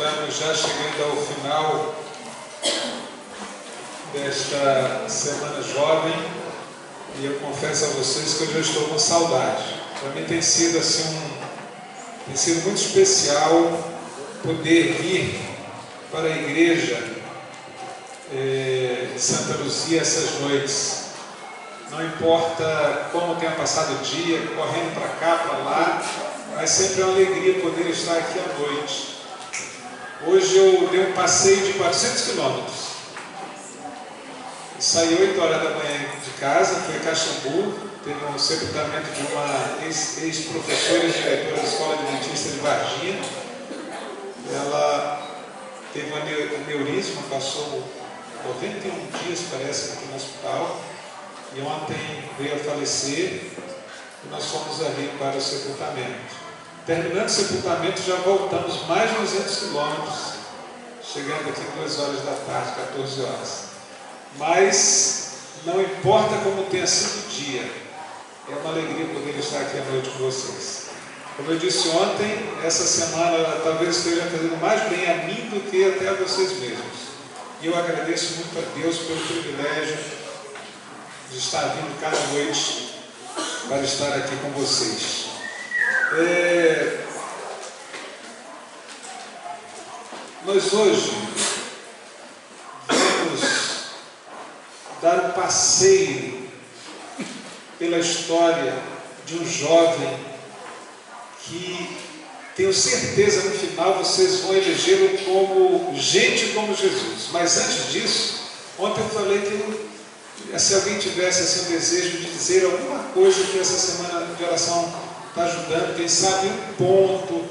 Estamos já chegando ao final desta Semana Jovem e eu confesso a vocês que eu já estou com saudade. Para mim tem sido tem sido muito especial poder vir para a igreja de Santa Luzia essas noites. Não importa como tenha passado o dia, correndo para cá, para lá, mas sempre é uma alegria poder estar aqui à noite. Hoje eu dei um passeio de 400 quilômetros. Saí 8 horas da manhã de casa, fui a Caxambu, teve um sepultamento de uma ex-professora e diretora da Escola Adventista de Varginha. Ela teve um aneurisma, passou 91 dias, parece, aqui no hospital, e ontem veio a falecer, e nós fomos ali para o sepultamento. Terminando o sepultamento, já voltamos mais de 200 quilômetros, chegando aqui 2 horas da tarde, 14 horas. Mas não importa como tenha sido o dia, é uma alegria poder estar aqui à noite com vocês. Como eu disse ontem, essa semana talvez esteja fazendo mais bem a mim do que até a vocês mesmos. E eu agradeço muito a Deus pelo privilégio de estar vindo cada noite para estar aqui com vocês. Nós hoje vamos dar um passeio pela história de um jovem que tenho certeza no final vocês vão elegê-lo como gente como Jesus. Mas antes disso, ontem eu falei que se alguém tivesse assim, o desejo de dizer alguma coisa que essa semana de oração está ajudando, quem sabe um ponto,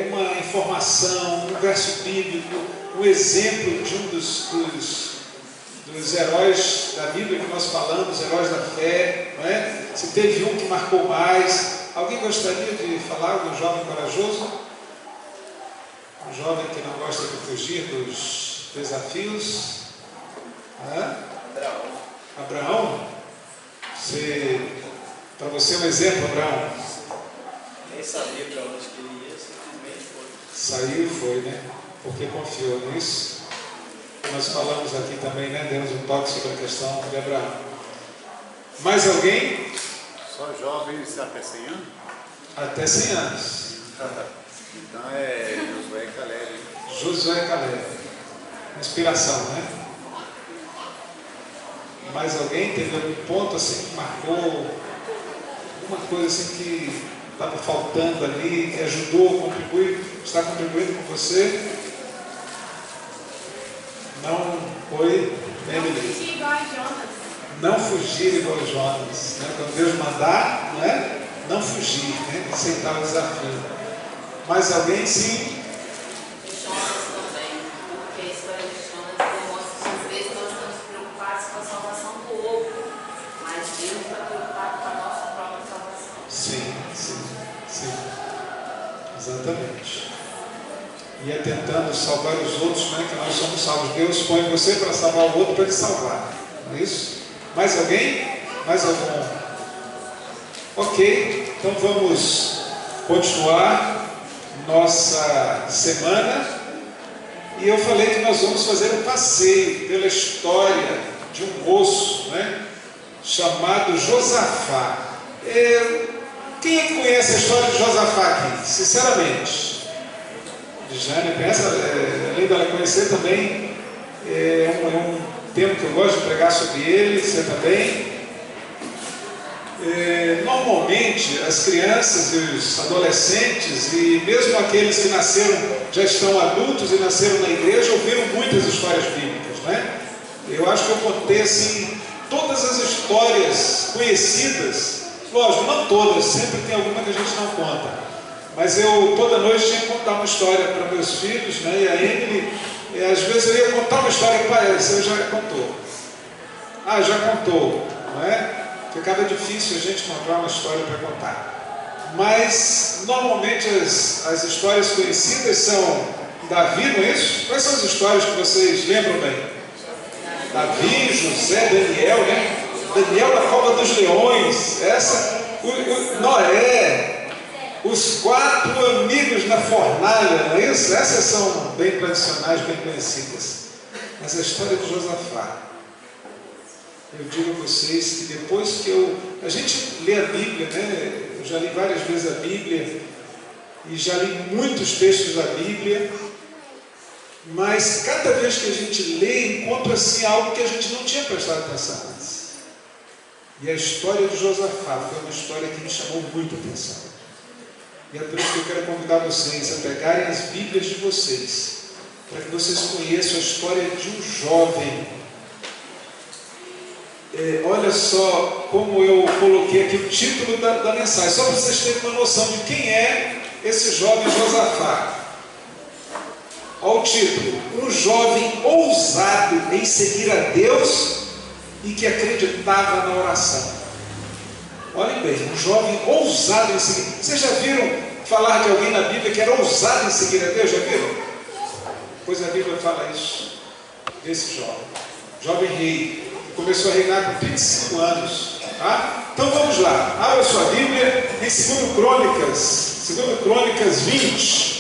uma informação, um verso bíblico, um exemplo de um dos heróis da Bíblia que nós falamos, heróis da fé, não é? Se teve um que marcou mais. Alguém gostaria de falar de um jovem corajoso? Um jovem que não gosta de fugir dos desafios? Abraão? Para você é um exemplo, Abraão? Nem sabia para onde que ele ia, simplesmente foi. Saiu e foi, né? Porque confiou nisso. Nós falamos aqui também, né? Demos um toque sobre a questão de Abraão. Mais alguém? Só jovens até 100 anos? Até 100 anos. Então é Josué e Caleb. Josué e Caleb. Inspiração, né? Mais alguém? Teve algum ponto assim que marcou? Alguma coisa assim que estava faltando ali, que ajudou, contribuiu, está contribuindo com você? Não foi? Não fugir igual a Jonas. Não fugir igual a Jonas. Né? Quando Deus mandar, não é? Não fugir, né? Aceitar o desafio. Mais alguém? Sim? Jonas também, porque a história de Jonas demonstra que às vezes nós estamos preocupados com a salvação do outro, mas Deus está preocupado com a nossa própria salvação. Sim. Exatamente. E é tentando salvar os outros, né? Que nós somos salvos. Deus põe você para salvar o outro para ele salvar. Não é isso? Mais alguém? Mais algum? Ok, então vamos continuar nossa semana. E eu falei que nós vamos fazer um passeio pela história de um moço, né? Chamado Josafá. Quem é que conhece a história de Josafá aqui? Sinceramente. Jane pensa, além dela conhecer também, é um tema que eu gosto de pregar sobre ele, você também. Normalmente as crianças e os adolescentes e mesmo aqueles que nasceram, já estão adultos e nasceram na igreja, ouviram muitas histórias bíblicas, né? Eu acho que eu contei assim todas as histórias conhecidas, lógico, não todas, sempre tem alguma que a gente não conta. Mas eu toda noite tinha que contar uma história para meus filhos, né? E a Emily, às vezes eu ia contar uma história para ela, você já contou. Já contou, não é? Ficava difícil a gente encontrar uma história para contar. Mas normalmente as histórias conhecidas são Davi, não é isso? Quais são as histórias que vocês lembram bem? Davi, José, Daniel, né? Daniel na cova dos leões, Noé. Os 4 amigos na fornalha, não é isso? Essas são bem tradicionais, bem conhecidas. Mas a história de Josafá, eu digo a vocês que depois que a gente lê a Bíblia, né? Eu já li várias vezes a Bíblia e já li muitos textos da Bíblia, mas cada vez que a gente lê, encontra assim algo que a gente não tinha prestado atenção antes. E a história de Josafá foi uma história que me chamou muito a atenção. E é por isso que eu quero convidar vocês a pegarem as Bíblias de vocês, para que vocês conheçam a história de um jovem. Olha só como eu coloquei aqui o título da mensagem, só para vocês terem uma noção de quem é esse jovem Josafá. Olha o título: um jovem ousado em seguir a Deus e que acreditava na oração. Olhem bem, um jovem ousado em seguir. Vocês já viram falar de alguém na Bíblia que era ousado em seguir a Deus? Já viram? Pois a Bíblia fala isso desse jovem rei, que começou a reinar com 35 anos. Tá? Então vamos lá, abra sua Bíblia em 2 Crônicas 20.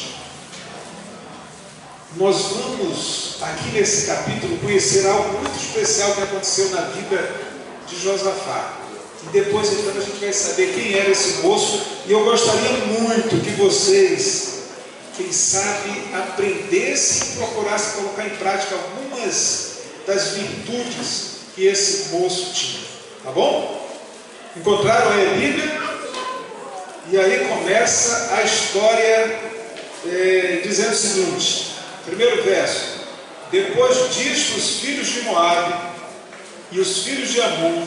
Nós vamos aqui nesse capítulo conhecer algo muito especial que aconteceu na vida de Josafá. E depois então a gente vai saber quem era esse moço. E eu gostaria muito que vocês, quem sabe, aprendessem e procurassem colocar em prática algumas das virtudes que esse moço tinha. Tá bom? Encontraram aí a Bíblia? E aí começa a história dizendo o seguinte, primeiro verso: depois disto, os filhos de Moabe e os filhos de Amon,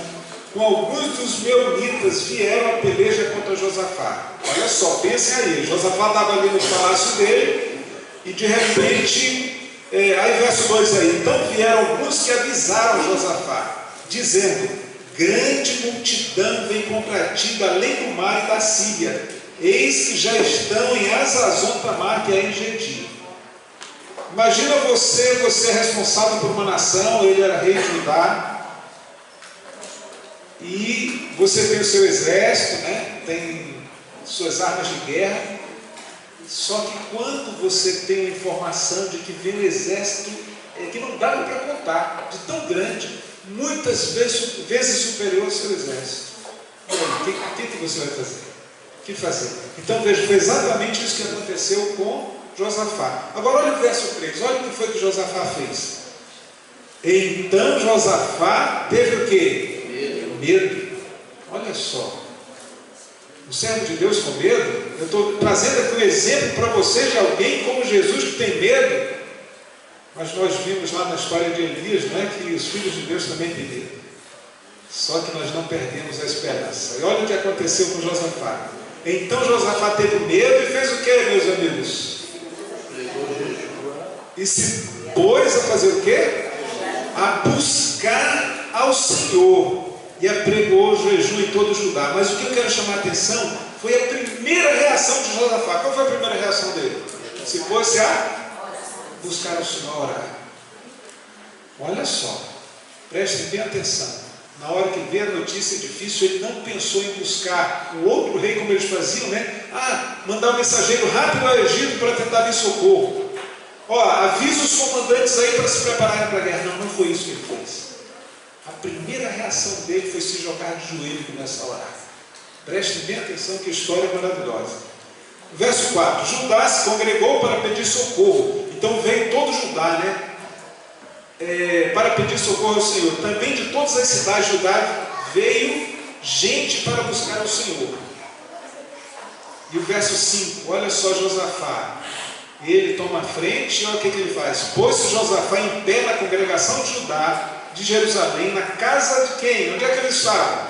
com alguns dos meunitas, vieram a peleja contra Josafá. Olha só, pensem aí, Josafá estava ali no palácio dele, e de repente, aí verso 2 aí, então vieram alguns que avisaram Josafá, dizendo: grande multidão vem contra ti da além do mar e da Síria, eis que já estão em Hazazon Tamar, que é em Gedi. Imagina você é responsável por uma nação, ele era rei de Judá, e você tem o seu exército, né? Tem suas armas de guerra, só que quando você tem a informação de que vem um exército que não dá para contar, de tão grande, muitas vezes superior ao seu exército, o que você vai fazer? O que fazer? Então veja, foi exatamente isso que aconteceu com Josafá. Agora olha o verso 3, olha o que foi que Josafá fez. Então Josafá teve o quê? Medo. Olha só, o servo de Deus com medo. Eu estou trazendo aqui um exemplo para vocês de alguém como Jesus que tem medo. Mas nós vimos lá na história de Elias, não é, que os filhos de Deus também têm medo. Só que nós não perdemos a esperança. E olha o que aconteceu com Josafá. Então Josafá teve medo e fez o que, meus amigos? E se pôs a fazer o quê? A buscar ao Senhor. E apregoou o jejum em todo o Judá. Mas o que eu quero chamar a atenção foi a primeira reação de Josafá. Qual foi a primeira reação dele? Se fosse a buscar o Senhor, orar. Olha só, prestem bem atenção. Na hora que vê a notícia difícil, ele não pensou em buscar um outro rei como eles faziam, né? Mandar um mensageiro rápido ao Egito para tentar vir socorro. Avisa os comandantes aí para se prepararem para a guerra. Não foi isso que ele fez. A primeira reação dele foi se jogar de joelho e começar a orar. Prestem bem atenção, que história maravilhosa. Verso 4: Judá se congregou para pedir socorro. Então veio todo Judá, né? Para pedir socorro ao Senhor. Também de todas as cidades de Judá veio gente para buscar o Senhor. E o verso 5, olha só Josafá. Ele toma a frente e olha o que ele faz. Pôs-se Josafá em pé na congregação de Judá, de Jerusalém, na casa de quem? Onde é que eles estavam?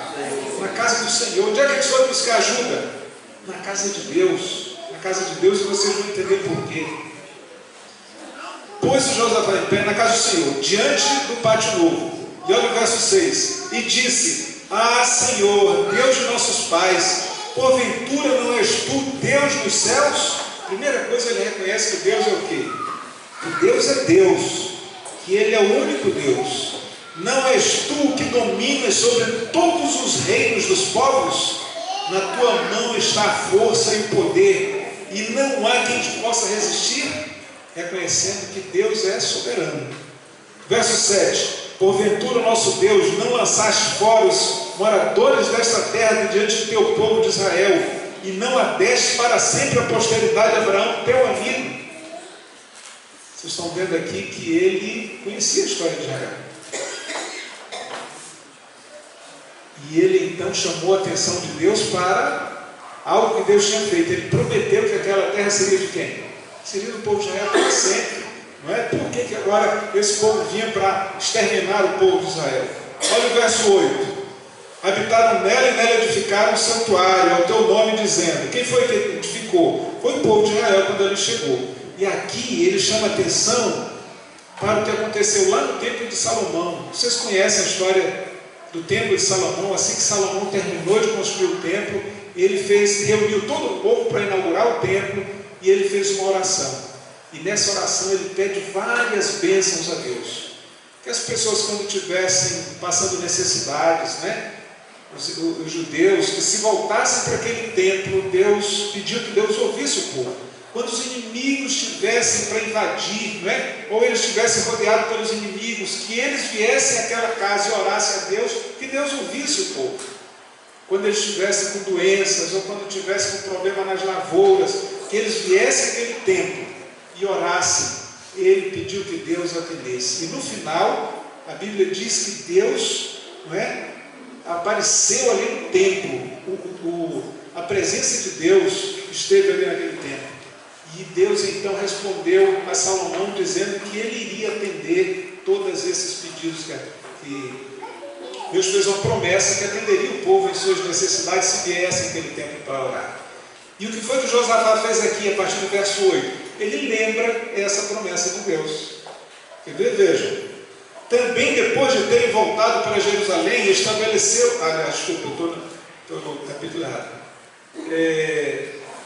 Na casa do Senhor. Onde é que eles foram buscar ajuda? Na casa de Deus. Na casa de Deus, e vocês vão entender por quê. Pôs-se Josafá em pé na casa do Senhor, diante do pátio novo. E olha o verso 6. E disse: Senhor, Deus de nossos pais, porventura não és tu Deus dos céus? Primeira coisa, ele reconhece que Deus é o quê? Que Deus é Deus, que Ele é o único Deus. Não és tu que dominas sobre todos os reinos dos povos? Na tua mão está a força e o poder, e não há quem te possa resistir, reconhecendo que Deus é soberano. Verso 7. Porventura, nosso Deus, não lançaste fora os moradores desta terra de diante do teu povo de Israel, e não a deste para sempre a posteridade de Abraão, teu amigo. Vocês estão vendo aqui que ele conhecia a história de Israel. E ele então chamou a atenção de Deus para algo que Deus tinha feito. Ele prometeu que aquela terra seria de quem? Seria do povo de Israel para sempre. Não é? Por que agora esse povo vinha para exterminar o povo de Israel? Olha o verso 8. Habitaram nela e nela edificaram um santuário ao teu nome, dizendo. Quem foi que edificou? Foi o povo de Israel quando ele chegou. E aqui ele chama atenção para o que aconteceu lá no templo de Salomão. Vocês conhecem a história do templo de Salomão? Assim que Salomão terminou de construir o templo, ele reuniu todo o povo para inaugurar o templo, e ele fez uma oração. E nessa oração ele pede várias bênçãos a Deus. Que as pessoas, quando estivessem passando necessidades, né? Os judeus, que se voltassem para aquele templo, Deus pediu que Deus ouvisse o povo. Quando os inimigos estivessem para invadir, né? Ou eles estivessem rodeados pelos inimigos, que eles viessem àquela casa e orassem a Deus, que Deus ouvisse o povo. Quando eles estivessem com doenças, ou quando estivessem com problema nas lavouras, que eles viessem àquele templo e orassem. Ele pediu que Deus atendesse. E no final, a Bíblia diz que Deus, não é, apareceu ali no templo. A presença de Deus esteve ali naquele templo. E Deus então respondeu a Salomão dizendo que ele iria atender todos esses pedidos, que Deus fez uma promessa que atenderia o povo em suas necessidades se viessem aquele tempo para orar. E o que foi que Josafá fez aqui a partir do verso 8? Ele lembra essa promessa de Deus. Quer ver? Vejam. Também depois de terem voltado para Jerusalém, estabeleceu... desculpa, estou no capítulo errado.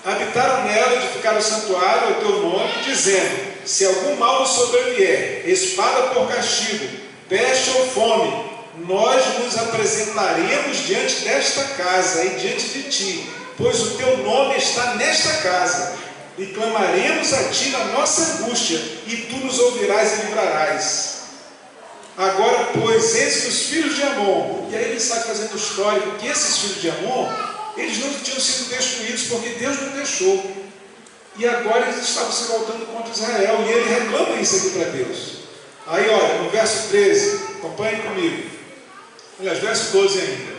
Habitaram nela, edificaram o santuário ao teu nome, dizendo: se algum mal nos sobrevier, espada por castigo, peste ou fome, nós nos apresentaremos diante desta casa e diante de ti, pois o teu nome está nesta casa, e clamaremos a ti na nossa angústia, e tu nos ouvirás e livrarás. Agora, pois, eis que os filhos de Amon, e aí ele está fazendo o histórico, que esses filhos de Amon, eles não tinham sido destruídos porque Deus não deixou. E agora eles estavam se voltando contra Israel. E ele reclama isso aqui para Deus. Aí olha, no verso 13, acompanhe comigo. Aliás, verso 12 ainda.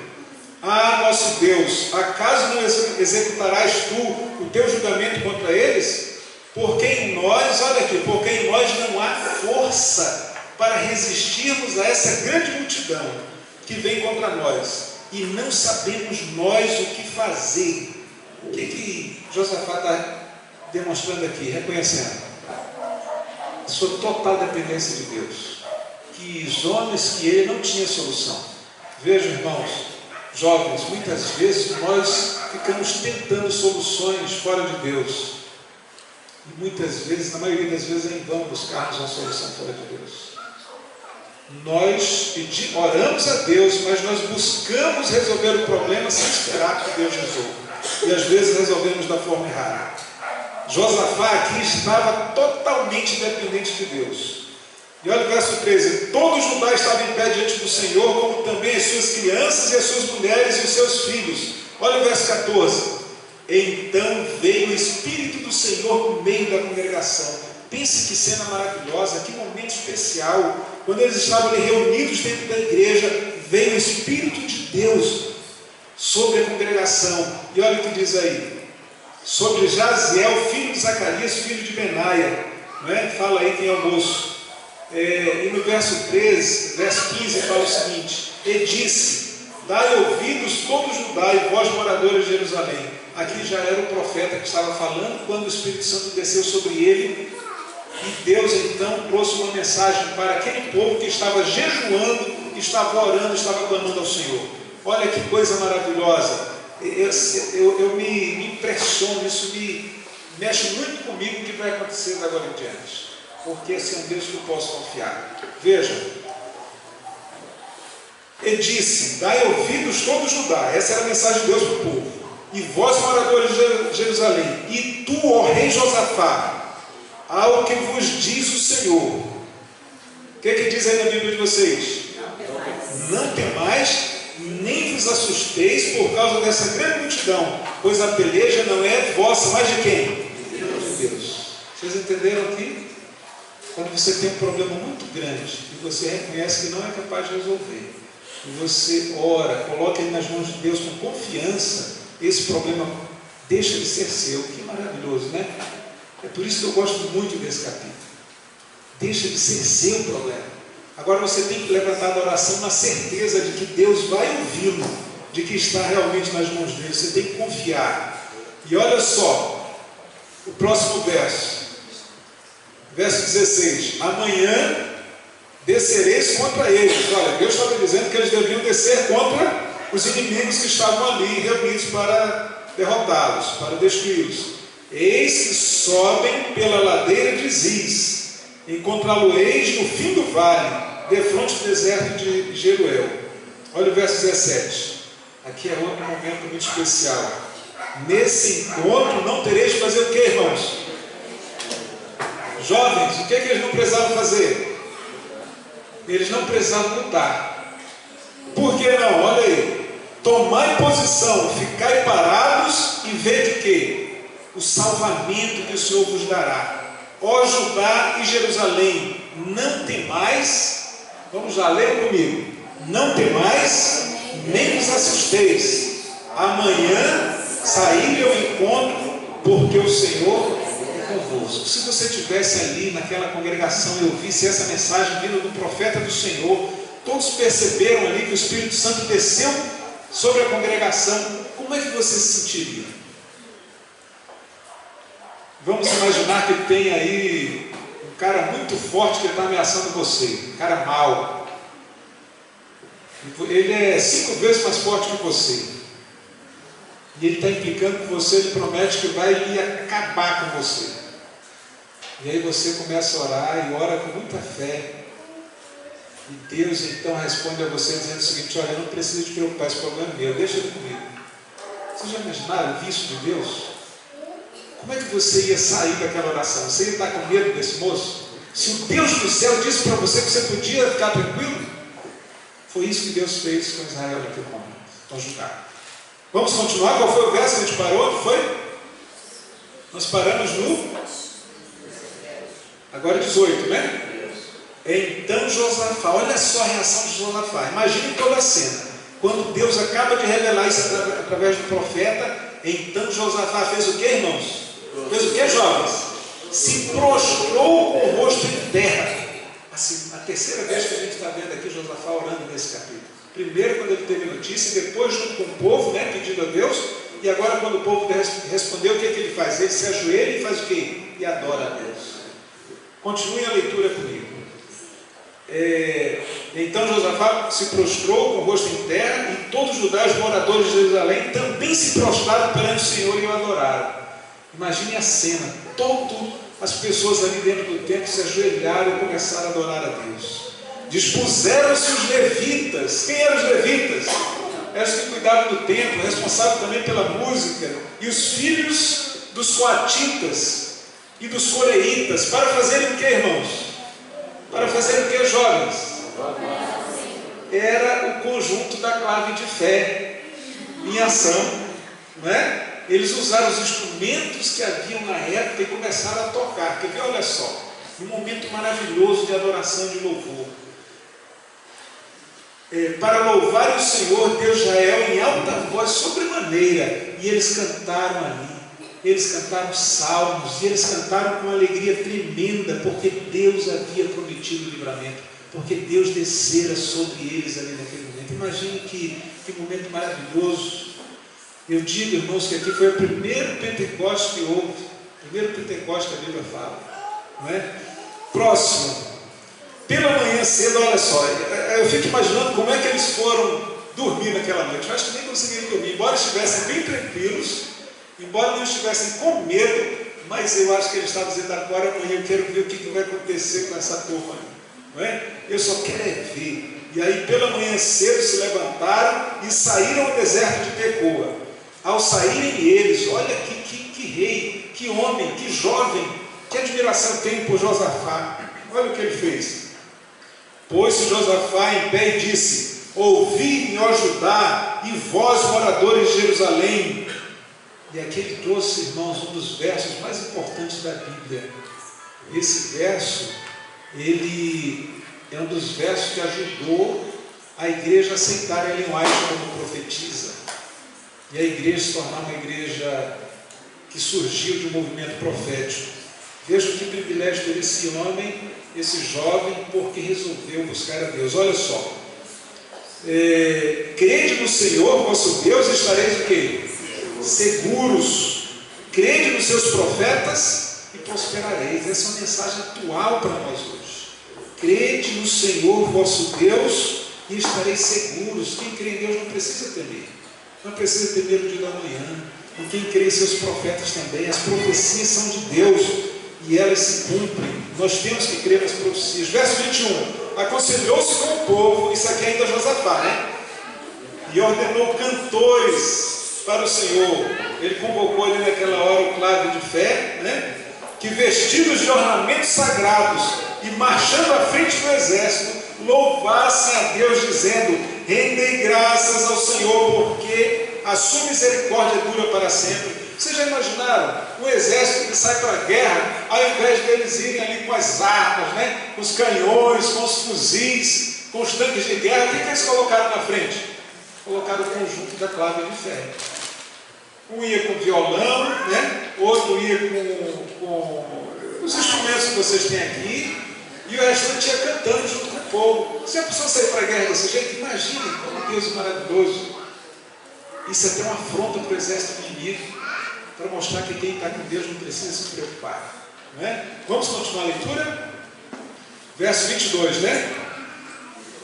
Ah, nosso Deus, acaso não executarás tu o teu julgamento contra eles? Porque em nós, olha aqui, porque em nós não há força para resistirmos a essa grande multidão que vem contra nós. E não sabemos nós o que fazer. O que Josafá está demonstrando aqui? Reconhecendo sua total dependência de Deus. Que os homens que ele não tinha solução. Vejam, irmãos, jovens, muitas vezes nós ficamos tentando soluções fora de Deus. E muitas vezes, na maioria das vezes, em vão buscarmos uma solução fora de Deus. Nós oramos a Deus, mas nós buscamos resolver o problema sem esperar que Deus resolva. E às vezes resolvemos da forma errada. Josafá aqui estava totalmente dependente de Deus. E olha o verso 13. Todo Judá estava em pé diante do Senhor, como também as suas crianças e as suas mulheres e os seus filhos. Olha o verso 14. Então veio o Espírito do Senhor no meio da congregação. Pense que cena maravilhosa, que momento especial. Quando eles estavam ali reunidos dentro da igreja, veio o Espírito de Deus sobre a congregação. E olha o que diz aí. Sobre Jaziel, filho de Zacarias, filho de Benaia. Não é? Fala aí quem é o moço. E no verso 13, verso 15, fala o seguinte. E disse: dai ouvidos todo Judá e vós moradores de Jerusalém. Aqui já era o profeta que estava falando quando o Espírito Santo desceu sobre ele. E Deus então trouxe uma mensagem para aquele povo que estava jejuando, estava orando, estava clamando ao Senhor. Olha que coisa maravilhosa. Eu me impressiono, isso me mexe muito comigo o que vai acontecer agora em diante. Porque esse é um Deus que eu posso confiar. Veja. E disse: dai ouvidos todo Judá. Essa era a mensagem de Deus para o povo. e vós, moradores de Jerusalém, e tu, ó rei Josafá, ao que vos diz o Senhor. O que diz aí na Bíblia de vocês? Não temais, nem vos assusteis por causa dessa grande multidão, pois a peleja não é vossa, mas de quem? De Deus. Vocês entenderam aqui? Quando você tem um problema muito grande e você reconhece que não é capaz de resolver, e você ora, coloca ele nas mãos de Deus com confiança, esse problema deixa de ser seu. Que maravilhoso, né? É por isso que eu gosto muito desse capítulo. Deixa de ser seu problema. Agora você tem que levantar a oração na certeza de que Deus vai ouvi-lo, de que está realmente nas mãos dele. Você tem que confiar. E olha só, o próximo verso. Verso 16. Amanhã descereis contra eles. Olha, Deus estava dizendo que eles deviam descer contra os inimigos que estavam ali reunidos para derrotá-los, para destruí-los. Eis que sobem pela ladeira de Ziz. Encontrá-lo-eis no fim do vale, defronte do deserto de Jeruel. Olha o verso 17. Aqui é outro momento muito especial. Nesse encontro não tereis de fazer o que, irmãos? Jovens, o que eles não precisavam fazer? Eles não precisavam lutar. Por que não? Olha aí. Tomai posição, ficai parados e vede que o salvamento que o Senhor vos dará. Ó Judá e Jerusalém, não temais. Vamos lá, leiam comigo. Não temais, nem vos assusteis. Amanhã saí ao encontro, porque o Senhor é convosco. Se você estivesse ali naquela congregação e ouvisse essa mensagem vinda do profeta do Senhor, todos perceberam ali que o Espírito Santo desceu sobre a congregação. Como é que você se sentiria? Vamos imaginar que tem aí um cara muito forte que está ameaçando você, um cara mau. Ele é 5 vezes mais forte que você. E ele está implicando com você, ele promete que vai lhe acabar com você. E aí você começa a orar e ora com muita fé. E Deus então responde a você dizendo o seguinte: olha, não precisa te preocupar, esse problema é meu, deixa ele comigo. Vocês já imaginaram o vício de Deus? Como é que você ia sair daquela oração? Você ia estar com medo desse moço? Se o Deus do céu disse para você que você podia ficar tranquilo, foi isso que Deus fez com Israel naquele momento, com Judá. Vamos continuar? Qual foi o verso que a gente parou? Que foi? Nós paramos no... Agora 18, né? Então Josafá, olha só a reação de Josafá. Imagine toda a cena. Quando Deus acaba de revelar isso através do profeta, então Josafá fez o que, irmãos? Fez o que, jovens? Se prostrou com o rosto em terra. Assim, a terceira vez que a gente está vendo aqui Josafá orando nesse capítulo. Primeiro quando ele teve notícia, depois junto com o povo, né, pedindo a Deus, e agora quando o povo respondeu, o que ele faz? Ele se ajoelha e faz o quê? E adora a Deus. Continue a leitura comigo. Então Josafá se prostrou com o rosto em terra, e todos os judeus moradores de Jerusalém também se prostraram perante o Senhor e o adoraram. Imagine a cena, todas as pessoas ali dentro do templo se ajoelharam e começaram a adorar a Deus. Dispuseram-se os levitas. Quem eram os levitas? Eram os que cuidavam do templo, responsáveis também pela música, e os filhos dos coatitas e dos coreitas, para fazerem o que, irmãos? Para fazer o que, jovens? Era o conjunto da clave de fé em ação, não é? Eles usaram os instrumentos que haviam na época e começaram a tocar. Quer ver? Olha só, um momento maravilhoso de adoração e de louvor. Para louvar o Senhor Deus de Israel em alta voz, sobremaneira, e eles cantaram ali. Eles cantaram salmos, e eles cantaram com alegria tremenda, porque Deus havia prometido o livramento, porque Deus descera sobre eles ali naquele momento. Imagine que momento maravilhoso. Eu digo, irmãos, que aqui foi o primeiro Pentecostes que houve, o primeiro Pentecostes que a Bíblia fala, não é? Próximo, pela manhã cedo, olha só, eu fico imaginando como é que eles foram dormir naquela noite. Eu acho que nem conseguiram dormir, embora estivessem bem tranquilos, embora não estivessem com medo, mas eu acho que eles estavam dizendo: agora amanhã eu quero ver o que vai acontecer com essa turma, não é? Eu só quero ver. E aí pela manhã cedo se levantaram e saíram ao deserto de Tecoa. Ao saírem eles, olha que rei, que homem, que jovem, que admiração tem por Josafá. Olha o que ele fez. Pôs-se Josafá em pé e disse: ouvi-me, ó Judá, e vós, moradores de Jerusalém. E aqui ele trouxe, irmãos, um dos versos mais importantes da Bíblia. Esse verso, ele é um dos versos que ajudou a igreja a aceitar a Ellen White como profetiza. E a igreja se tornar uma igreja que surgiu de um movimento profético. Veja que privilégio teve esse homem, esse jovem, porque resolveu buscar a Deus. Olha só. Crede no Senhor, vosso Deus, e estareis o quê? Seguros. Crede nos seus profetas e prosperareis. Essa é uma mensagem atual para nós hoje. Crede no Senhor, vosso Deus, e estareis seguros. Quem crê em Deus não precisa temer. Não precisa temer o dia da manhã. E quem crê em seus profetas também. As profecias são de Deus e elas se cumprem. Nós temos que crer nas profecias. Verso 21. Aconselhou-se com o povo, isso aqui ainda é Josafá, né? E ordenou cantores para o Senhor. Ele convocou ali naquela hora o clave de fé, né? Que vestidos de ornamentos sagrados e marchando à frente do exército, louvassem a Deus, dizendo: rendei graças ao Senhor, porque a sua misericórdia dura para sempre. Vocês já imaginaram o exército que sai para a guerra, ao invés de eles irem ali com as armas, né? Com os canhões, com os fuzis, com os tanques de guerra, o que eles colocaram na frente? Colocaram o conjunto da clave de fé. Um ia com violão, né? Outro ia com os instrumentos que vocês têm aqui, e o restante ia cantando junto com o povo. Se a pessoa sair para a guerra desse jeito, imagine como Deus é maravilhoso. Isso é até uma afronta para o exército inimigo, para mostrar que quem está com Deus não precisa se preocupar. Não é? Vamos continuar a leitura? Verso 22, né?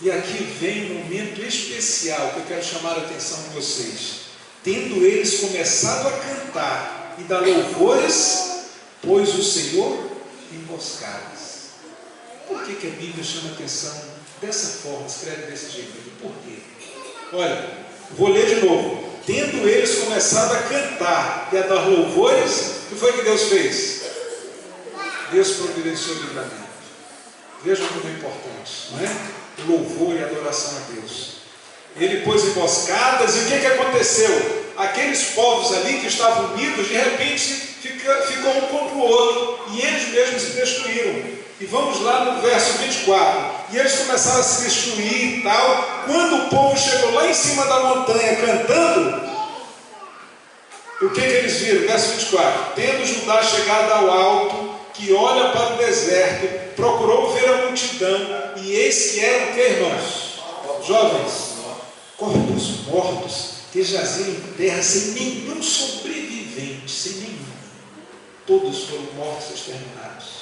E aqui vem um momento especial que eu quero chamar a atenção de vocês. Tendo eles começado a cantar e dar louvores, pôs o Senhor emboscadas. Por que a Bíblia chama a atenção dessa forma, escreve desse jeito? Por quê? Olha, vou ler de novo. Tendo eles começado a cantar e a dar louvores, o que foi que Deus fez? Deus providenciou o livramento. Vejam como é importante, não é? O louvor e a adoração a Deus. Ele pôs emboscadas, e o que aconteceu? Aqueles povos ali que estavam unidos, de repente ficou um contra o outro, e eles mesmos se destruíram. E vamos lá no verso 24. E eles começaram a se destruir e tal. Quando o povo chegou lá em cima da montanha cantando, o que eles viram? Verso 24. Tendo Judá chegado ao alto, que olha para o deserto, procurou ver a multidão, e eis que eram o que, irmãos? Jovens, corpos mortos, que jaziam em terra sem nenhum sobrevivente, sem nenhum. Todos foram mortos, exterminados.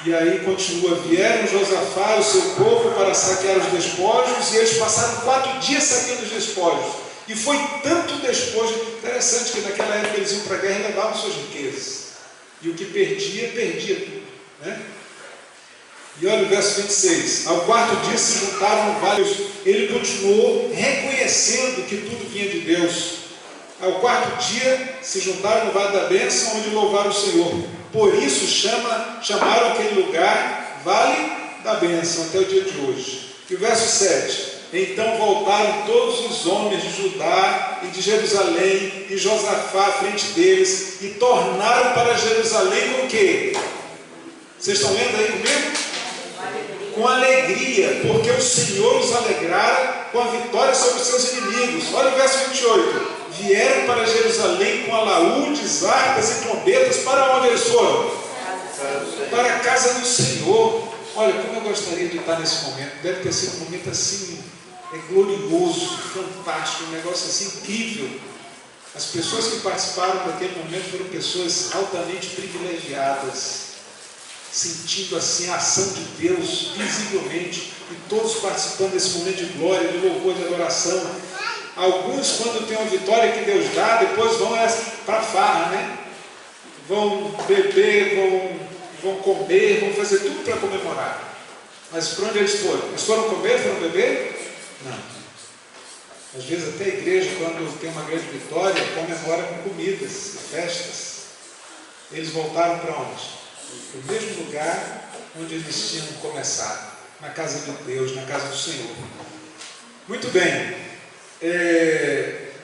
E aí continua: vieram Josafá e o seu povo para saquear os despojos, e eles passaram 4 dias saqueando os despojos. E foi tanto despojo, interessante que naquela época eles iam para a guerra e levavam suas riquezas. E o que perdia, perdia tudo, né? E olha o verso 26. Ao 4º dia se juntaram vários. Ele continuou reconhecendo que tudo vinha de Deus. Ao 4º dia se juntaram no Vale da Bênção, onde louvaram o Senhor. Por isso chamaram aquele lugar Vale da Bênção, até o dia de hoje. E o verso 7. Então voltaram todos os homens de Judá e de Jerusalém, e Josafá à frente deles, e tornaram para Jerusalém com o quê? Vocês estão lendo aí comigo? Com alegria, porque o Senhor os alegrara com a vitória sobre os seus inimigos. Olha o verso 28. Vieram para Jerusalém com alaúdes, harpas e trombetas. Para onde eles foram? Para a casa do Senhor. Olha, como eu gostaria de estar nesse momento. Deve ter sido um momento assim, glorioso, fantástico, um negócio assim incrível. As pessoas que participaram daquele momento foram pessoas altamente privilegiadas, sentindo assim a ação de Deus visivelmente, e todos participando desse momento de glória, de louvor, de adoração. Alguns, quando tem uma vitória que Deus dá, depois vão para a farra, né? Vão beber, vão comer, vão fazer tudo para comemorar. Mas para onde eles foram? Eles foram comer, foram beber? Não. Às vezes até a igreja, quando tem uma grande vitória, comemora com comidas e festas. Eles voltaram para onde? Para o mesmo lugar onde eles tinham começado, na casa de Deus, na casa do Senhor. Muito bem,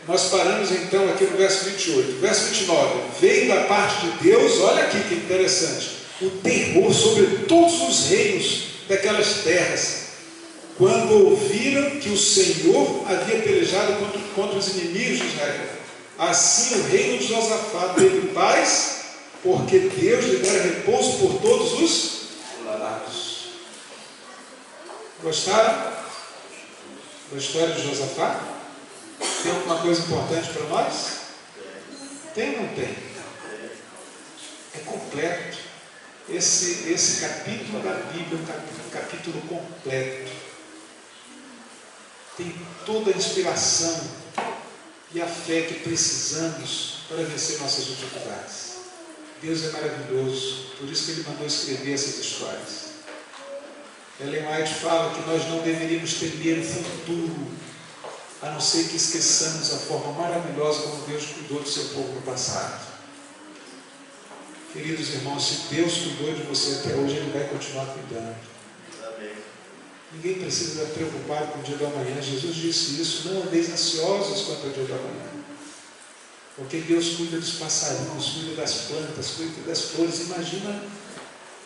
nós paramos então aqui no verso 28. Verso 29, veio da parte de Deus, olha aqui que interessante, o terror sobre todos os reinos daquelas terras, quando ouviram que o Senhor havia pelejado contra os inimigos de Israel. Assim o reino de Josafá teve paz, porque Deus lhe dera repouso por todos os lados. Gostaram da história de Josafá? Tem alguma coisa importante para nós? Tem ou não tem? É completo. Esse capítulo da Bíblia é um capítulo completo. Tem toda a inspiração e a fé que precisamos para vencer nossas dificuldades. Deus é maravilhoso, por isso que Ele mandou escrever essas histórias. Ellen White fala que nós não deveríamos temer o futuro, a não ser que esqueçamos a forma maravilhosa como Deus cuidou do seu povo no passado. Queridos irmãos, se Deus cuidou de você até hoje, Ele vai continuar cuidando. Amém. Ninguém precisa estar preocupado com o dia da manhã. Jesus disse isso: não andeis ansiosos quanto ao dia da manhã. Porque Deus cuida dos passarinhos, cuida das plantas, cuida das flores. Imagina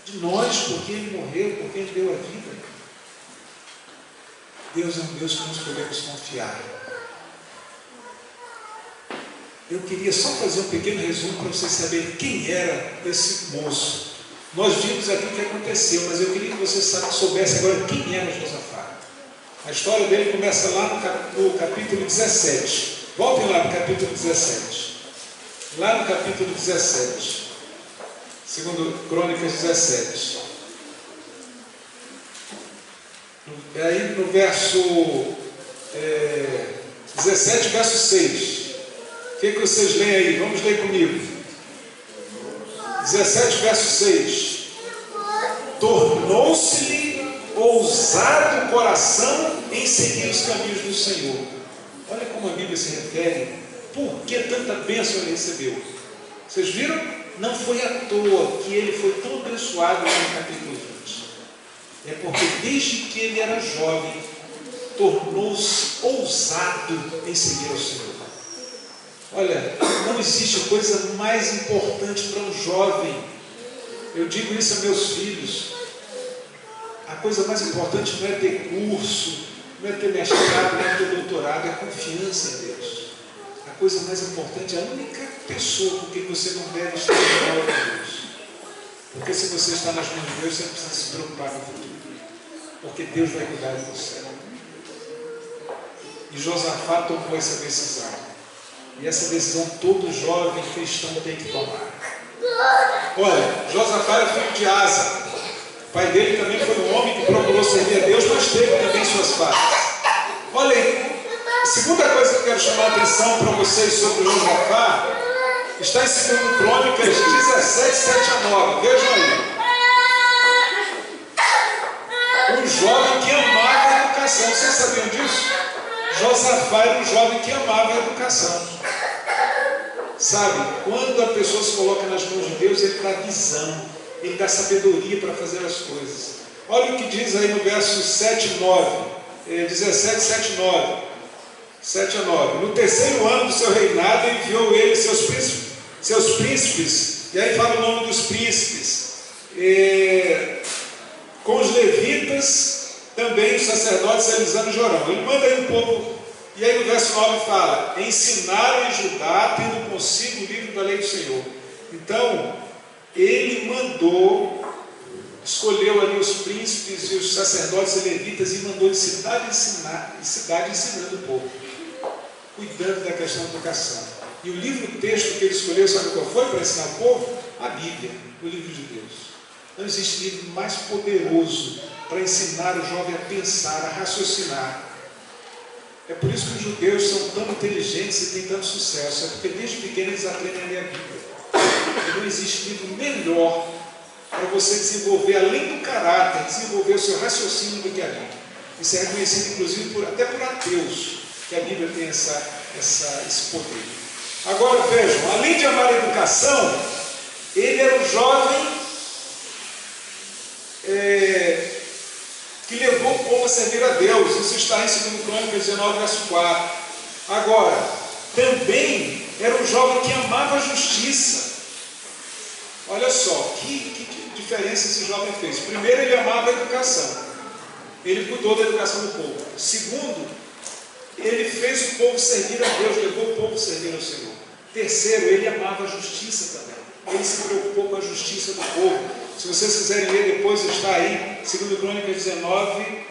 de nós, porque Ele morreu, porque Ele deu a vida. Deus é um Deus que nós podemos confiar. Eu queria só fazer um pequeno resumo para vocês saberem quem era esse moço. Nós vimos aqui o que aconteceu, mas eu queria que vocês soubessem agora quem era Josafá. A história dele começa lá no capítulo 17. Voltem lá no capítulo 17. Lá no capítulo 17. Segundo Crônicas 17. Aí no verso 17, verso 6. O que vocês leem aí? Vamos ler comigo. 17, verso 6. Tornou-se-lhe ousado o coração em seguir os caminhos do Senhor. Olha como a Bíblia se refere. Por que tanta bênção ele recebeu? Vocês viram? Não foi à toa que ele foi tão abençoado no capítulo 20. É porque desde que ele era jovem, tornou-se ousado em seguir ao Senhor. Olha, não existe coisa mais importante para um jovem. Eu digo isso a meus filhos. A coisa mais importante não é ter curso, não é ter mestrado, não é ter doutorado, é confiança em Deus. A coisa mais importante é a única pessoa com quem você não deve estar em aula de Deus. Porque se você está nas mãos de Deus, você não precisa se preocupar com o futuro. Porque Deus vai cuidar de você. E Josafá tomou essa decisão. E essa decisão todo jovem cristão tem que tomar. Olha, Josafá era filho de Asa. O pai dele também foi um homem que procurou servir a Deus, mas teve também suas falhas. Olha aí, a segunda coisa que eu quero chamar a atenção para vocês sobre Josafá está em 2 Crônicas 17, 7 a 9. Vejam aí. Um jovem que amava a educação. Vocês sabiam disso? Josafá era um jovem que amava a educação. Sabe, quando a pessoa se coloca nas mãos de Deus, Ele dá visão, Ele dá sabedoria para fazer as coisas. Olha o que diz aí no verso 7 e 9, 17, 7 e 9. 7 a 9. No terceiro ano do seu reinado, enviou ele seus príncipes, e aí fala o nome dos príncipes, com os levitas, também os sacerdotes Elisama e Jorão. Ele manda aí um povo. E aí no verso 9 fala: ensinaram em Judá, tendo consigo o livro da lei do Senhor. Então, ele mandou, escolheu ali os príncipes e os sacerdotes e levitas e mandou de cidade em cidade ensinando o povo, cuidando da questão da educação. E o livro, o texto que ele escolheu, sabe qual foi para ensinar o povo? A Bíblia, o livro de Deus. Não existe livro mais poderoso para ensinar o jovem a pensar, a raciocinar. É por isso que os judeus são tão inteligentes e têm tanto sucesso. É porque desde pequeno eles aprendem a ler a Bíblia. E não existe livro melhor para você desenvolver, além do caráter, desenvolver o seu raciocínio do que a Bíblia. Isso é reconhecido inclusive até por ateus, que que a Bíblia tem esse poder. Agora vejam, além de amar a educação, ele era um jovem que levou o povo a servir a Deus. Isso está em 2 Crônicas 19, verso 4. Agora, também era um jovem que amava a justiça. Olha só, que diferença esse jovem fez. Primeiro, ele amava a educação. Ele cuidou da educação do povo. Segundo, ele fez o povo servir a Deus, levou o povo a servir ao Senhor. Terceiro, ele amava a justiça também. Ele se preocupou com a justiça do povo. Se vocês quiserem ler depois, está aí, 2 Crônicas 19,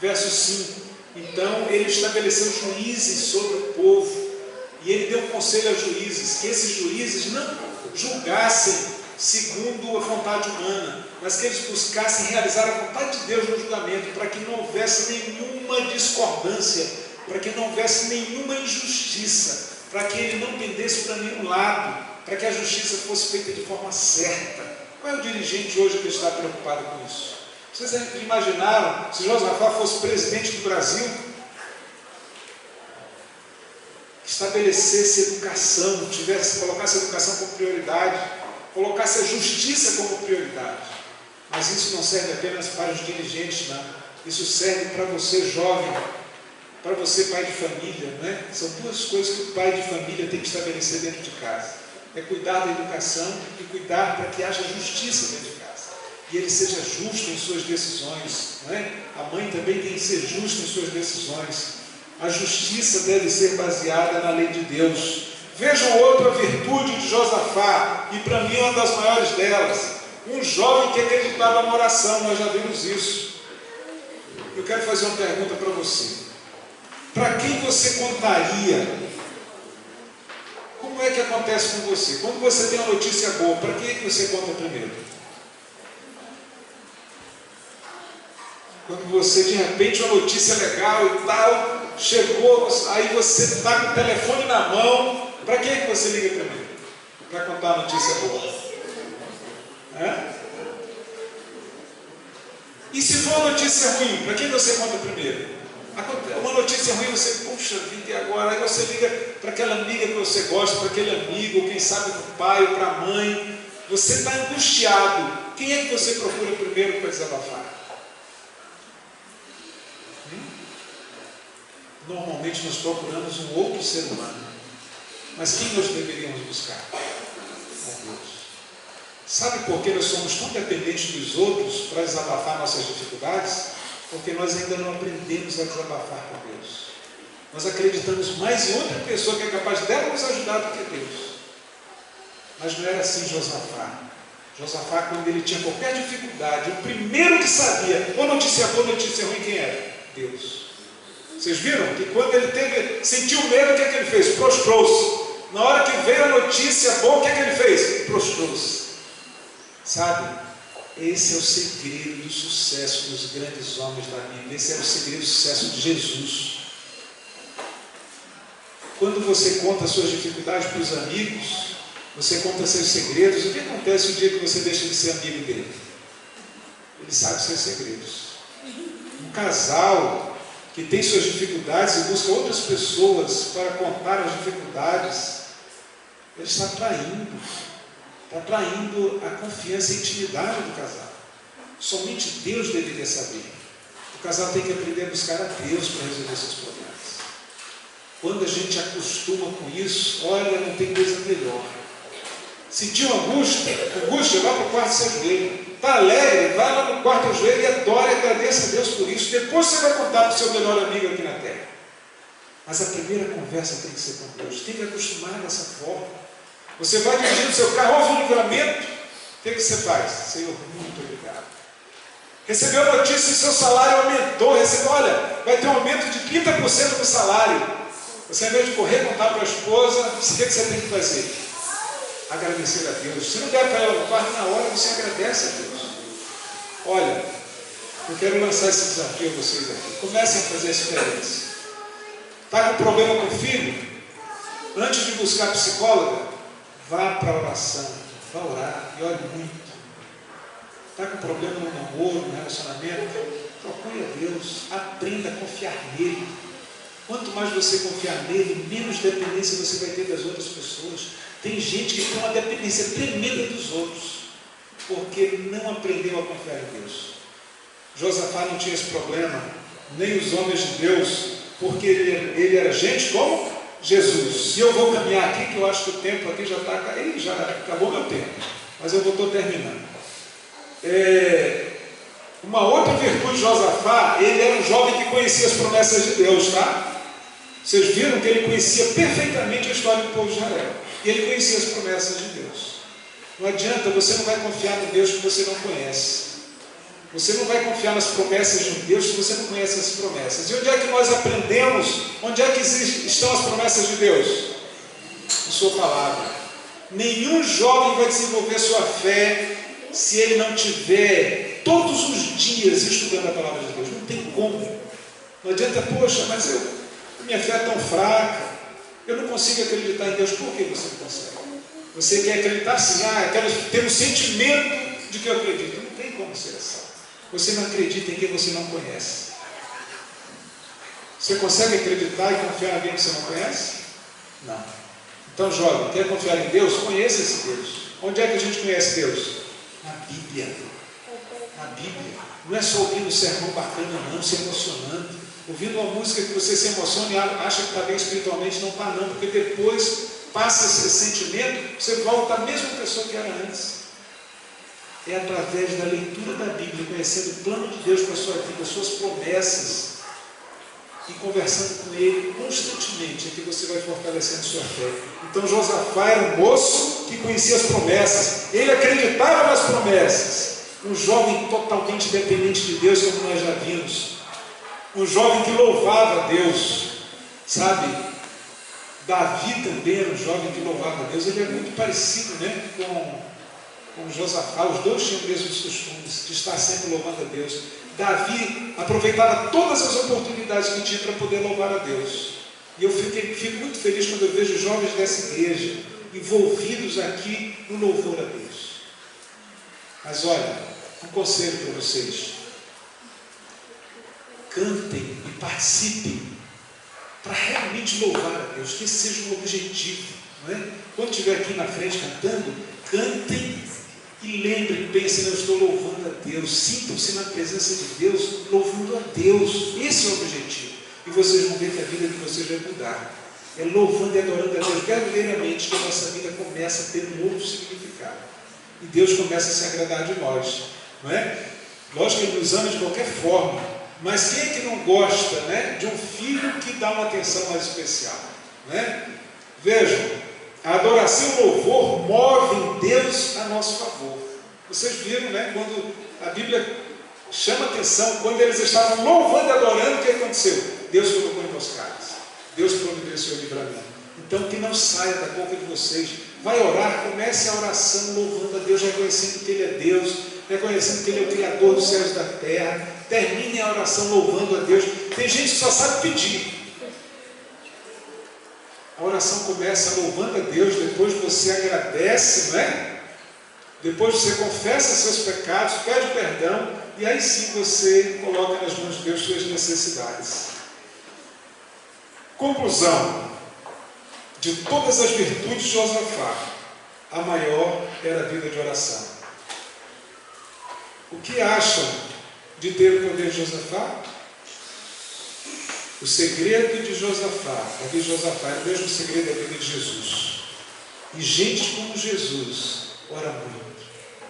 verso 5. Então, ele estabeleceu juízes sobre o povo. E ele deu um conselho aos juízes, que esses juízes não julgassem segundo a vontade humana, mas que eles buscassem realizar a vontade de Deus no julgamento, para que não houvesse nenhuma discordância, para que não houvesse nenhuma injustiça, para que ele não pendesse para nenhum lado, para que a justiça fosse feita de forma certa. Qual é o dirigente hoje que está preocupado com isso? Vocês imaginaram se Josafá fosse presidente do Brasil, que estabelecesse educação, colocasse a educação como prioridade, colocasse a justiça como prioridade? Mas isso não serve apenas para os dirigentes, não. Isso serve para você jovem, para você pai de família, não é? São duas coisas que o pai de família tem que estabelecer dentro de casa: é cuidar da educação e cuidar para que haja justiça dentro de casa, e ele seja justo em suas decisões, não é? A mãe também tem que ser justa em suas decisões. A justiça deve ser baseada na lei de Deus. Vejam outra virtude de Josafá, e para mim é uma das maiores delas: um jovem que acreditava na oração. Nós já vimos isso. Eu quero fazer uma pergunta para você: para quem você contaria? Como é que acontece com você? Quando você tem uma notícia boa, para quem é que você conta primeiro? Quando você, de repente, uma notícia legal e tal, chegou, aí você está com o telefone na mão, para quem é que você liga primeiro? Para contar a notícia boa. E se for uma notícia ruim, para quem você conta primeiro? Uma notícia ruim, você, puxa vida, e agora? Aí você liga para aquela amiga que você gosta, para aquele amigo, ou quem sabe para o pai ou para a mãe. Você está angustiado. Quem é que você procura primeiro para desabafar? Normalmente nós procuramos um outro ser humano. Mas quem nós deveríamos buscar? A Deus. Sabe por que nós somos tão dependentes dos outros para desabafar nossas dificuldades? Porque nós ainda não aprendemos a desabafar com Deus. Nós acreditamos mais em outra pessoa que é capaz dela nos ajudar do que Deus. Mas não era assim Josafá. Josafá, quando ele tinha qualquer dificuldade, o primeiro que sabia, ou notícia boa ou notícia ruim, quem era? Deus. Vocês viram que quando ele sentiu medo, o que é que ele fez? Prostrou-se. Na hora que veio a notícia boa, o que é que ele fez? Prostrou-se. Sabe? Esse é o segredo do sucesso dos grandes homens da Bíblia. Esse é o segredo do sucesso de Jesus. Quando você conta as suas dificuldades para os amigos, você conta seus segredos, o que acontece o dia que você deixa de ser amigo dele? Ele sabe os seus segredos. Um casal que tem suas dificuldades e busca outras pessoas para contar as dificuldades, ele está traindo a confiança e a intimidade do casal. Somente Deus deveria saber. O casal tem que aprender a buscar a Deus para resolver seus problemas. Quando a gente acostuma com isso, olha, não tem coisa melhor. Sentiu angústia, vai para o quarto e se ajoelha. Está alegre, vai lá no quarto, ajoelha e adora e agradeça a Deus por isso. Depois você vai contar para o seu melhor amigo aqui na terra. Mas a primeira conversa tem que ser com Deus. Tem que acostumar dessa forma. Você vai dirigindo o seu carro, houve um livramento, o que você faz? Senhor, muito obrigado. Recebeu a notícia que seu salário aumentou, olha, vai ter um aumento de 30% do salário. Você, ao invés de correr contar para a esposa, o que você tem que fazer? Agradecer a Deus. Se não der para ela no quarto, na hora você agradece a Deus. Olha, eu quero lançar esse desafio a vocês aqui. Comecem a fazer a experiência. Está com problema com o filho? Antes de buscar psicóloga, vá para a oração, vá orar e ore muito. Está com problema no namoro, no relacionamento? Procure a Deus, aprenda a confiar nele. Quanto mais você confiar nele, menos dependência você vai ter das outras pessoas. Tem gente que tem uma dependência tremenda dos outros, porque não aprendeu a confiar em Deus. Josafá não tinha esse problema, nem os homens de Deus, porque ele era gente como Jesus. E eu vou caminhar aqui, que eu acho que o tempo aqui já está... já acabou meu tempo, mas eu estou terminando. Uma outra virtude de Josafá, ele era um jovem que conhecia as promessas de Deus, tá? Vocês viram que ele conhecia perfeitamente a história do povo de Israel. E ele conhecia as promessas de Deus. Não adianta, você não vai confiar no Deus que você não conhece. Você não vai confiar nas promessas de Deus se você não conhece as promessas. E onde é que nós aprendemos? Onde é que estão as promessas de Deus? Na sua palavra. Nenhum jovem vai desenvolver sua fé se ele não tiver todos os dias estudando a palavra de Deus. Não tem como. Não adianta, poxa, mas minha fé é tão fraca, eu não consigo acreditar em Deus. Por que você não consegue? Você quer acreditar assim, eu quero ter um sentimento de que eu acredito. Não tem como ser assim. Você não acredita em quem você não conhece. Você consegue acreditar e confiar em alguém que você não conhece? Não. Então, jovem, quer confiar em Deus? Conheça esse Deus. Onde é que a gente conhece Deus? Na Bíblia. Na Bíblia. Não é só ouvindo um sermão bacana, não, se emocionando. Ouvindo uma música que você se emociona e acha que está bem espiritualmente, não está não, porque depois passa esse sentimento, você volta a mesma pessoa que era antes. É através da leitura da Bíblia, conhecendo o plano de Deus para a sua vida, as suas promessas, e conversando com Ele constantemente, é que você vai fortalecendo sua fé. Então Josafá era um moço que conhecia as promessas, ele acreditava nas promessas. Um jovem totalmente dependente de Deus, como nós já vimos. Um jovem que louvava a Deus, sabe? Davi também era um jovem que louvava a Deus. Ele é muito parecido, né, com Josafá. Os dois tinham os mesmos costumes de estar sempre louvando a Deus. Davi aproveitava todas as oportunidades que tinha para poder louvar a Deus. E eu fico muito feliz quando eu vejo jovens dessa igreja envolvidos aqui no louvor a Deus. Mas olha, um conselho para vocês: cantem e participem para realmente louvar a Deus, que esse seja um objetivo, não é? Quando estiver aqui na frente cantando, cantem e lembrem, pensem, eu estou louvando a Deus. Sintam-se na presença de Deus, louvando a Deus. Esse é o objetivo. E vocês vão ver que a vida de vocês vai mudar. É louvando e adorando a Deus verdadeiramente que a nossa vida começa a ter um outro significado. E Deus começa a se agradar de nós, não é? Lógico que Ele nos ama de qualquer forma, mas quem é que não gosta, né, de um filho que dá uma atenção mais especial, né? Vejam, a adoração e o louvor movem Deus a nosso favor. Vocês viram, né, quando a Bíblia chama atenção, quando eles estavam louvando e adorando, o que aconteceu? Deus colocou emboscadas, Deus providenciou o livramento. Então que não saia da boca de vocês, vai orar, comece a oração louvando a Deus, reconhecendo que Ele é Deus, reconhecendo que Ele é o Criador dos céus e da terra. Termine a oração louvando a Deus. Tem gente que só sabe pedir. A oração começa louvando a Deus, depois você agradece, não é? Depois você confessa seus pecados, pede perdão, e aí sim você coloca nas mãos de Deus suas necessidades. Conclusão: de todas as virtudes de Josafá, a maior era a vida de oração. O que acham de ter o poder de Josafá? O segredo de Josafá, a vida de Josafá, é o mesmo segredo da vida de Jesus. E gente como Jesus ora muito.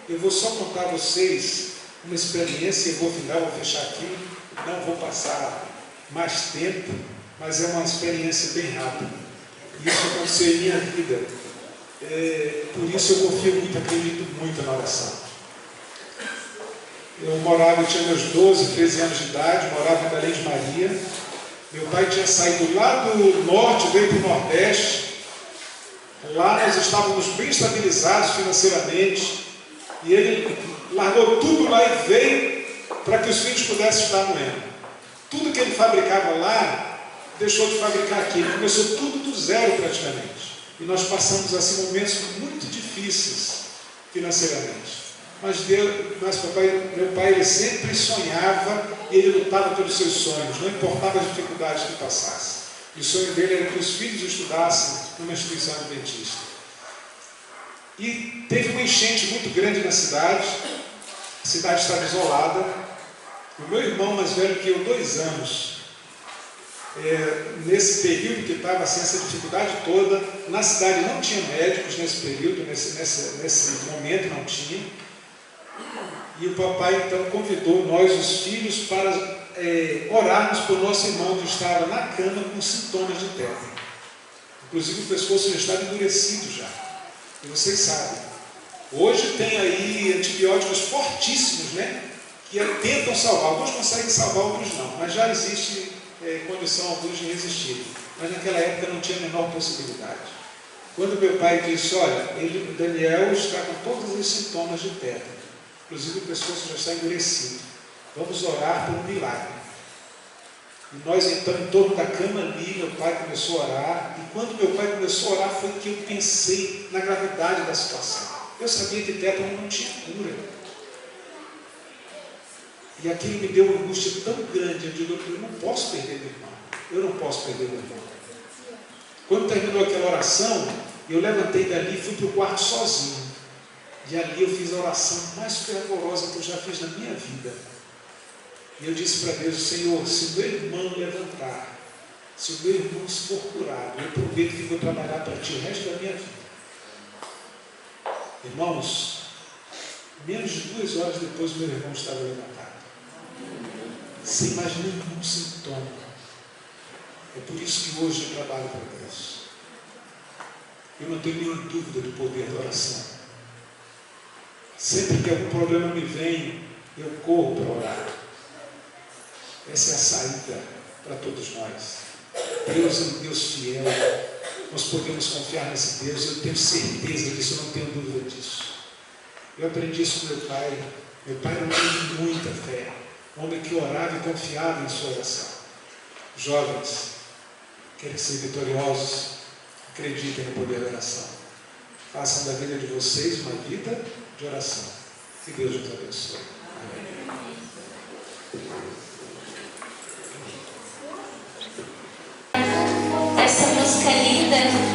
Eu vou só contar a vocês uma experiência, e vou fechar aqui, não vou passar mais tempo, mas é uma experiência bem rápida. E isso aconteceu em minha vida. Por isso eu confio muito, acredito muito na oração. Eu tinha meus 12, 13 anos de idade, morava em Belém de Maria. Meu pai tinha saído lá do norte, veio para o nordeste. Lá nós estávamos bem estabilizados financeiramente. E ele largou tudo lá e veio para que os filhos pudessem estudar no EMA. Tudo que ele fabricava lá, deixou de fabricar aqui. Ele começou tudo do zero praticamente. E nós passamos assim momentos muito difíceis financeiramente. Mas meu pai, ele sempre sonhava e ele lutava pelos seus sonhos, não importava as dificuldades que passasse. E o sonho dele era que os filhos estudassem numa instituição adventista. E teve uma enchente muito grande na cidade, a cidade estava isolada. O meu irmão mais velho que eu, 2 anos, nesse período que estava assim, essa dificuldade toda, na cidade não tinha médicos nesse período, nesse momento não tinha. E o papai então convidou nós, os filhos, para orarmos pelo nosso irmão que estava na cama com sintomas de tétano. Inclusive o pescoço já estava endurecido já. E vocês sabem, hoje tem aí antibióticos fortíssimos, né? Que tentam salvar. Alguns conseguem salvar, outros não. Mas já existe condição alguns de resistir. Mas naquela época não tinha a menor possibilidade. Quando meu pai disse, olha, Daniel está com todos os sintomas de tétano. Inclusive o pescoço já está endurecido. Vamos orar por um milagre. E nós então, em torno da cama ali, meu pai começou a orar. E quando meu pai começou a orar, foi que eu pensei na gravidade da situação. Eu sabia que tétano não tinha cura. E aquilo me deu uma angústia tão grande. Eu digo, eu não posso perder meu irmão. Eu não posso perder meu irmão. Quando terminou aquela oração, eu levantei dali e fui para o quarto sozinho. E ali eu fiz a oração mais fervorosa que eu já fiz na minha vida. E eu disse para Deus, Senhor, se o meu irmão levantar, se o meu irmão se for curado, eu prometo que vou trabalhar para Ti o resto da minha vida. Irmãos, menos de 2 horas depois, meu irmão estava levantado. Sem mais nenhum sintoma. É por isso que hoje eu trabalho para Deus. Eu não tenho nenhuma dúvida do poder da oração. Sempre que algum problema me vem, eu corro para orar. Essa é a saída para todos nós. Deus é um Deus fiel. Nós podemos confiar nesse Deus. Eu tenho certeza disso, eu não tenho dúvida disso. Eu aprendi isso com meu pai. Meu pai era um homem de muita fé. Um homem que orava e confiava em sua oração. Jovens, querem ser vitoriosos, acreditem no poder da oração. Façam da vida de vocês uma vida de oração. Que Deus os abençoe. Amém. Essa música linda.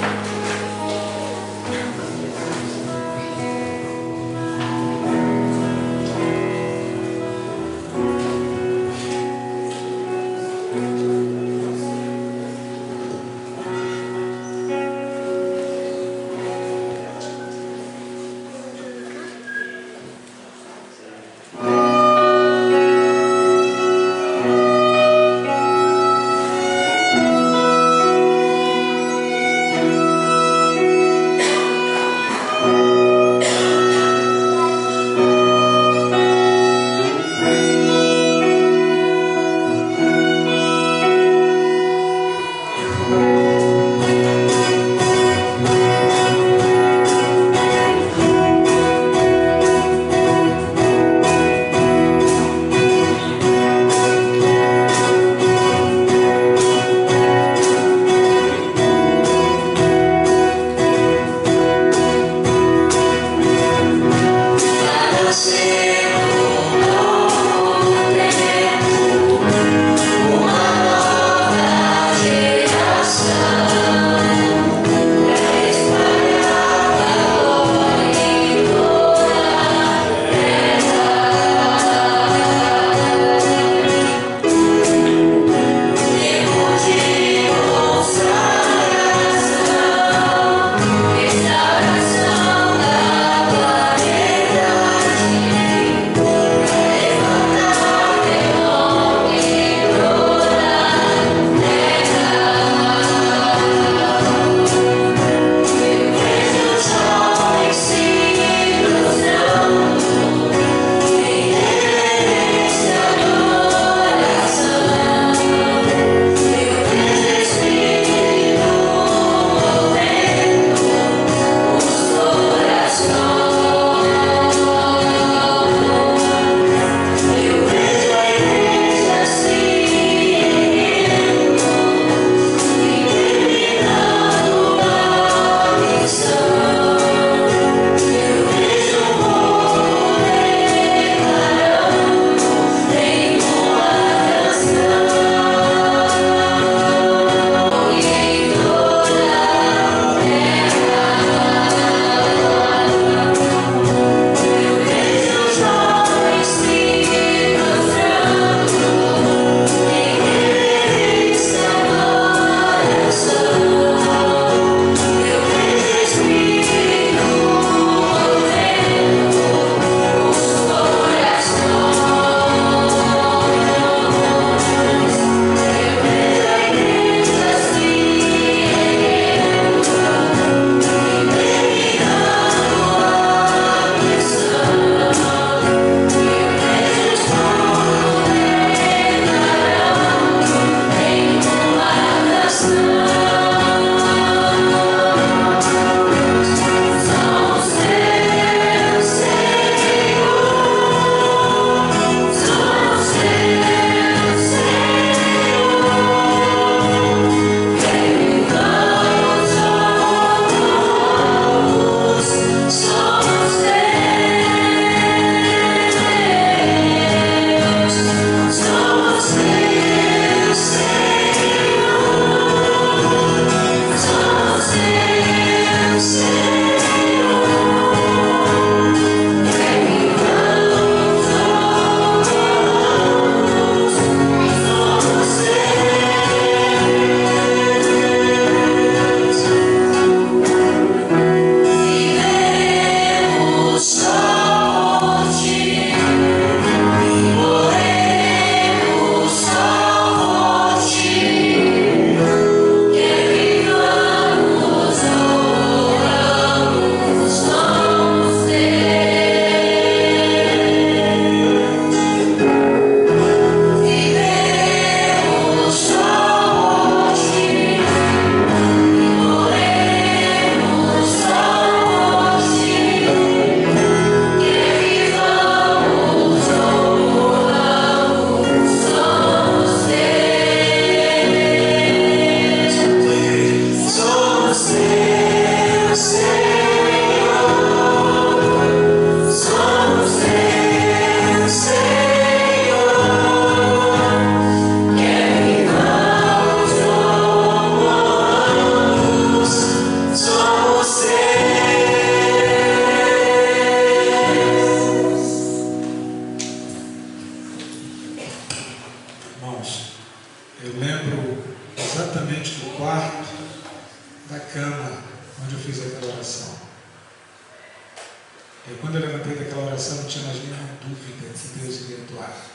mais nenhuma dúvida que Deus iria atuar.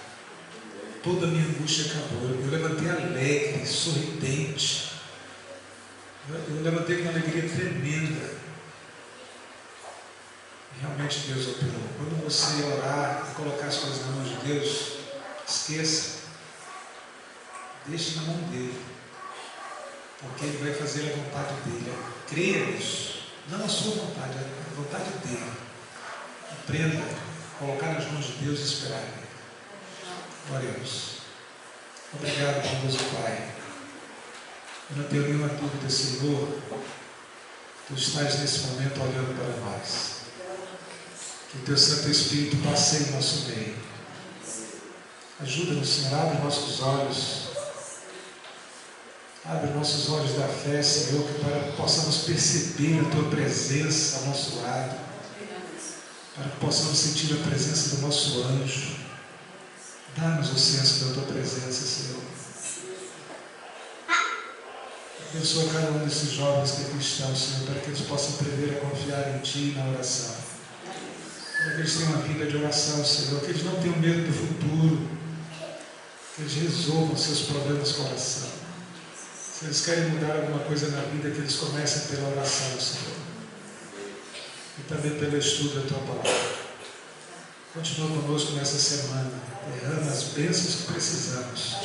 Toda a minha angústia acabou. Eu levantei alegre, sorridente. Eu levantei com uma alegria tremenda. E realmente Deus operou. Quando você orar e colocar as coisas na mão de Deus, esqueça. Deixe na mão dele. Porque ele vai fazer a vontade dele. Creia nisso. Não a sua vontade, a vontade dele. Aprenda a colocar nas mãos de Deus e esperar nele. Oremos. Obrigado, bondoso Pai. Eu não tenho nenhuma dúvida, Senhor. Tu estás nesse momento olhando para nós. Que o Teu Santo Espírito passe em nosso meio. Ajuda-nos, Senhor, abre nossos olhos. Abre nossos olhos da fé, Senhor, para que possamos perceber a Tua presença ao nosso lado. Para que possamos sentir a presença do nosso anjo. Dá-nos o senso da Tua presença, Senhor. Abençoa cada um desses jovens que aqui estão, Senhor, para que eles possam aprender a confiar em Ti e na oração. Para que eles tenham uma vida de oração, Senhor. Que eles não tenham medo do futuro. Que eles resolvam seus problemas com oração. Se eles querem mudar alguma coisa na vida, que eles comecem pela oração, Senhor. E também pelo estudo da Tua palavra. Continua conosco nessa semana. Derrama as bênçãos que precisamos.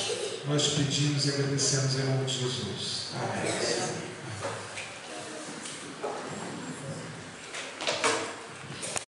Nós te pedimos e agradecemos em nome de Jesus. Amém.